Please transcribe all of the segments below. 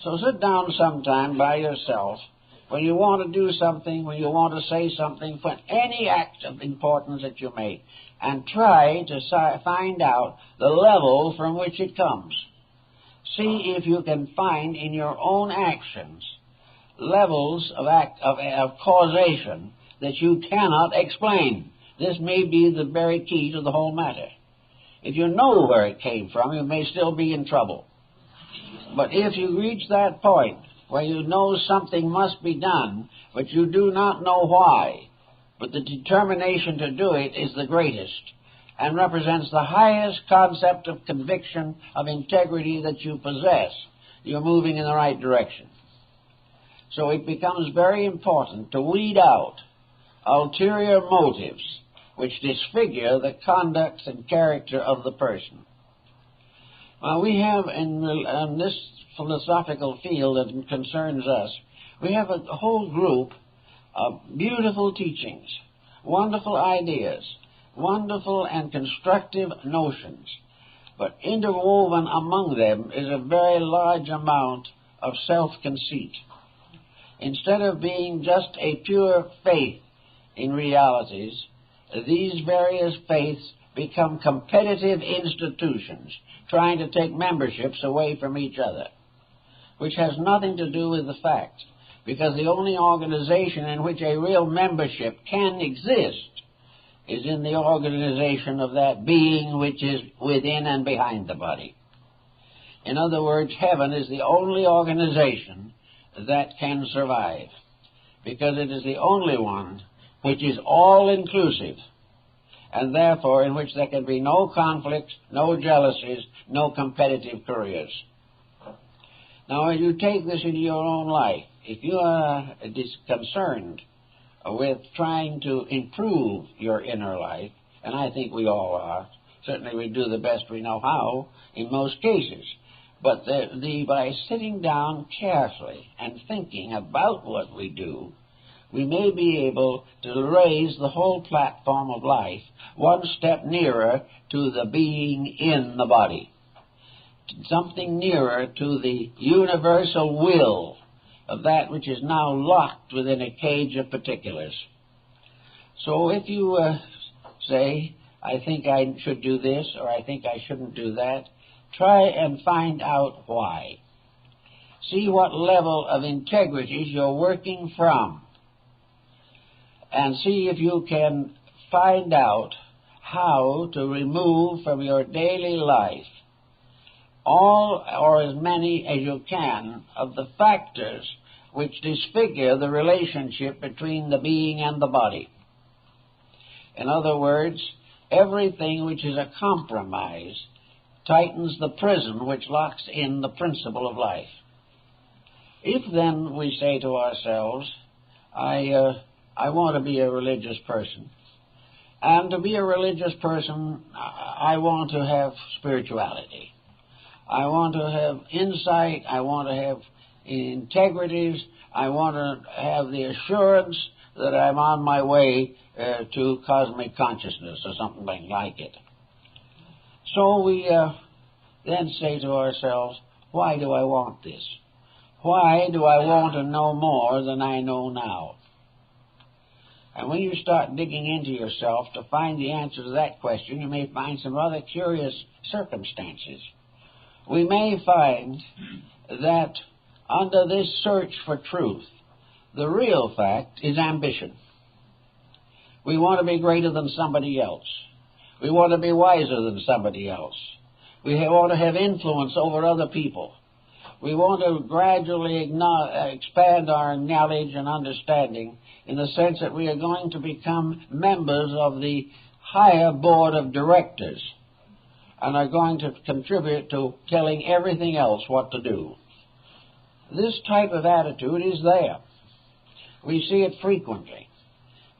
So sit down sometime by yourself when you want to do something, when you want to say something, for any act of importance that you make, and try to find out the level from which it comes. See if you can find in your own actions levels of causation that you cannot explain. This may be the very key to the whole matter. If you know where it came from, you may still be in trouble. But if you reach that point where you know something must be done, but you do not know why, but the determination to do it is the greatest and represents the highest concept of conviction, of integrity that you possess, you're moving in the right direction. So it becomes very important to weed out ulterior motives which disfigure the conduct and character of the person. We have in this philosophical field that concerns us, we have a whole group of beautiful teachings, wonderful ideas, wonderful and constructive notions, but interwoven among them is a very large amount of self-conceit. Instead of being just a pure faith in realities, these various faiths become competitive institutions trying to take memberships away from each other, which has nothing to do with the fact, because the only organization in which a real membership can exist is in the organization of that being which is within and behind the body. In other words, heaven is the only organization that can survive, because it is the only one which is all-inclusive, and therefore in which there can be no conflicts, no jealousies, no competitive careers. Now, as you take this into your own life, if you are concerned with trying to improve your inner life, and I think we all are, certainly we do the best we know how in most cases, but by sitting down carefully and thinking about what we do, we may be able to raise the whole platform of life one step nearer to the being in the body, something nearer to the universal will of that which is now locked within a cage of particulars. So if you say, I think I should do this, or I think I shouldn't do that, try and find out why. See what level of integrity you're working from, and see if you can find out how to remove from your daily life all or as many as you can of the factors which disfigure the relationship between the being and the body. In other words, everything which is a compromise tightens the prison which locks in the principle of life. If then we say to ourselves, I want to be a religious person, and to be a religious person, I want to have spirituality. I want to have insight. I want to have integrities. I want to have the assurance that I'm on my way to cosmic consciousness or something like it. So we then say to ourselves, why do I want this? Why do I want to know more than I know now? And when you start digging into yourself to find the answer to that question, you may find some rather curious circumstances. We may find that under this search for truth, the real fact is ambition. We want to be greater than somebody else. We want to be wiser than somebody else. We want to have influence over other people. We want to gradually expand our knowledge and understanding in the sense that we are going to become members of the higher board of directors and are going to contribute to telling everything else what to do. This type of attitude is there. We see it frequently.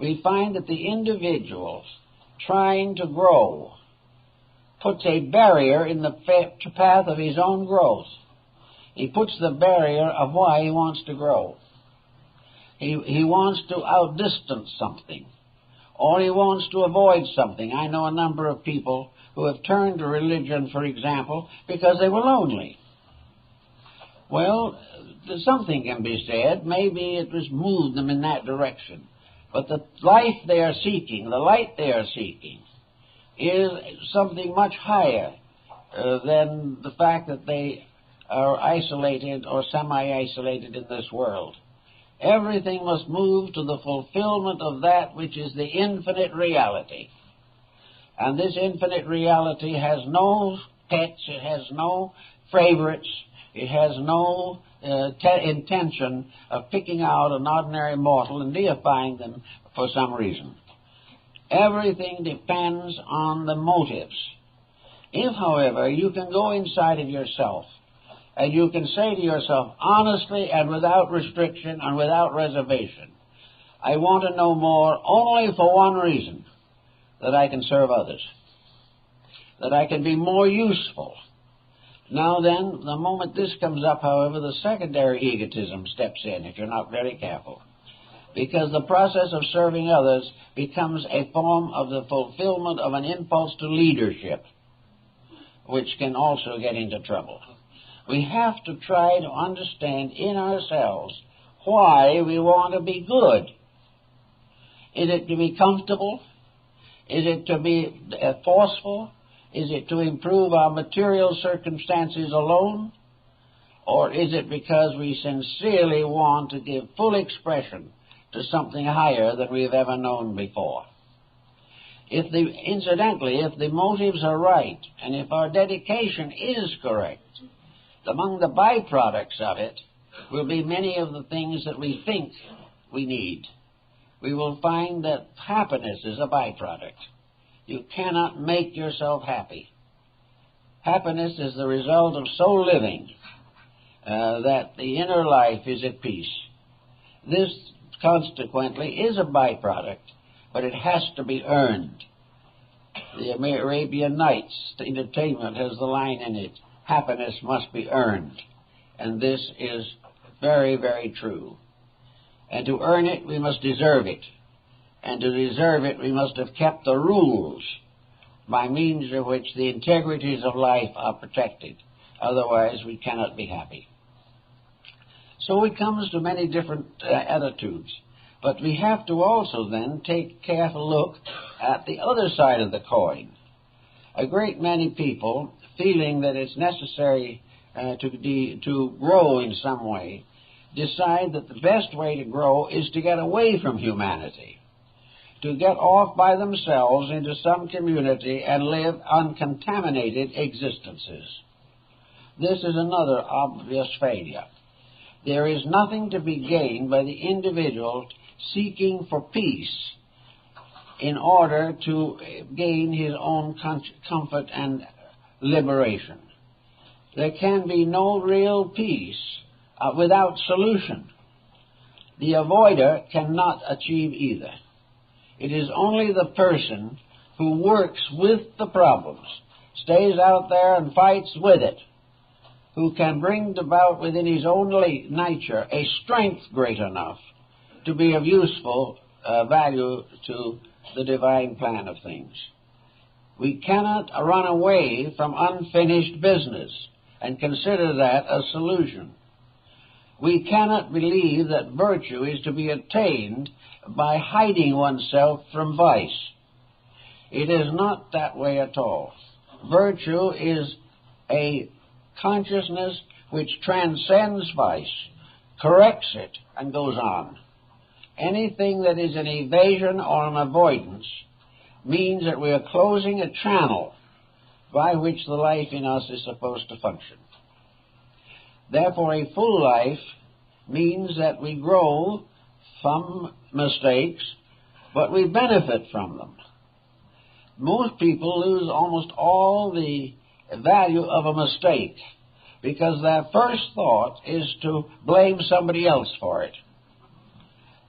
We find that the individual trying to grow puts a barrier in the path of his own growth. He puts the barrier of why he wants to grow. He wants to outdistance something, or he wants to avoid something. I know a number of people who have turned to religion, for example, because they were lonely. Well, something can be said. Maybe it was moved them in that direction. But the life they are seeking, the light they are seeking, is something much higher than the fact that they are isolated or semi-isolated in this world. Everything must move to the fulfillment of that which is the infinite reality. And this infinite reality has no pets, it has no favorites, it has no intention of picking out an ordinary mortal and deifying them for some reason. Everything depends on the motives. If, however, you can go inside of yourself and you can say to yourself honestly and without restriction and without reservation, I want to know more only for one reason, that I can serve others, that I can be more useful. Now then, the moment this comes up, however, the secondary egotism steps in if you're not very careful, because the process of serving others becomes a form of the fulfillment of an impulse to leadership, which can also get into trouble. We have to try to understand in ourselves why we want to be good. Is it to be comfortable? Is it to be forceful? Is it to improve our material circumstances alone? Or is it because we sincerely want to give full expression to something higher than we've ever known before? Incidentally, if the motives are right, and if our dedication is correct, among the byproducts of it will be many of the things that we think we need. We will find that happiness is a byproduct. You cannot make yourself happy. Happiness is the result of so living that the inner life is at peace. This, consequently, is a byproduct, but it has to be earned. The Arabian Nights entertainment has the line in it, happiness must be earned. And this is very, very true. And to earn it, we must deserve it. And to deserve it, we must have kept the rules by means of which the integrities of life are protected. Otherwise, we cannot be happy. So it comes to many different attitudes. But we have to also then take a careful look at the other side of the coin. A great many people, feeling that it's necessary to grow in some way, decide that the best way to grow is to get away from humanity, to get off by themselves into some community and live uncontaminated existences. This is another obvious failure. There is nothing to be gained by the individual seeking for peace in order to gain his own comfort and liberation. There can be no real peace without solution. The avoider cannot achieve either. It is only the person who works with the problems, stays out there and fights with it, who can bring about within his own nature a strength great enough to be of useful value to the divine plan of things. We cannot run away from unfinished business and consider that a solution. We cannot believe that virtue is to be attained by hiding oneself from vice. It is not that way at all. Virtue is a consciousness which transcends vice, corrects it, and goes on. Anything that is an evasion or an avoidance means that we are closing a channel by which the life in us is supposed to function. Therefore, a full life means that we grow from mistakes, but we benefit from them. Most people lose almost all the value of a mistake because their first thought is to blame somebody else for it.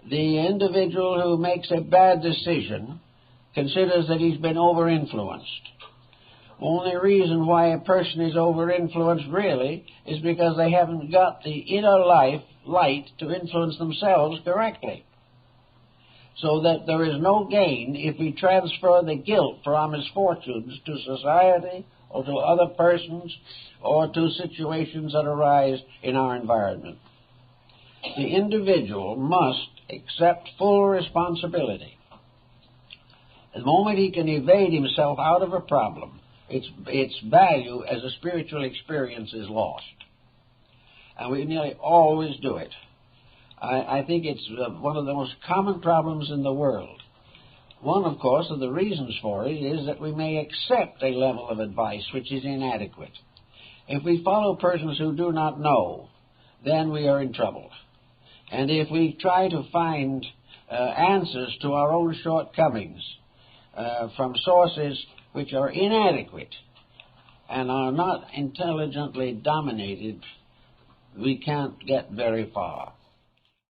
The individual who makes a bad decision considers that he's been over-influenced. Only reason why a person is over-influenced really is because they haven't got the inner light to influence themselves correctly. So that there is no gain if we transfer the guilt for our misfortunes to society or to other persons or to situations that arise in our environment. The individual must accept full responsibility. The moment he can evade himself out of a problem, its value as a spiritual experience is lost. And we nearly always do it. I think it's one of the most common problems in the world. One, of course, of the reasons for it is that we may accept a level of advice which is inadequate. If we follow persons who do not know, then we are in trouble. And if we try to find answers to our own shortcomings from sources which are inadequate and are not intelligently dominated, we can't get very far.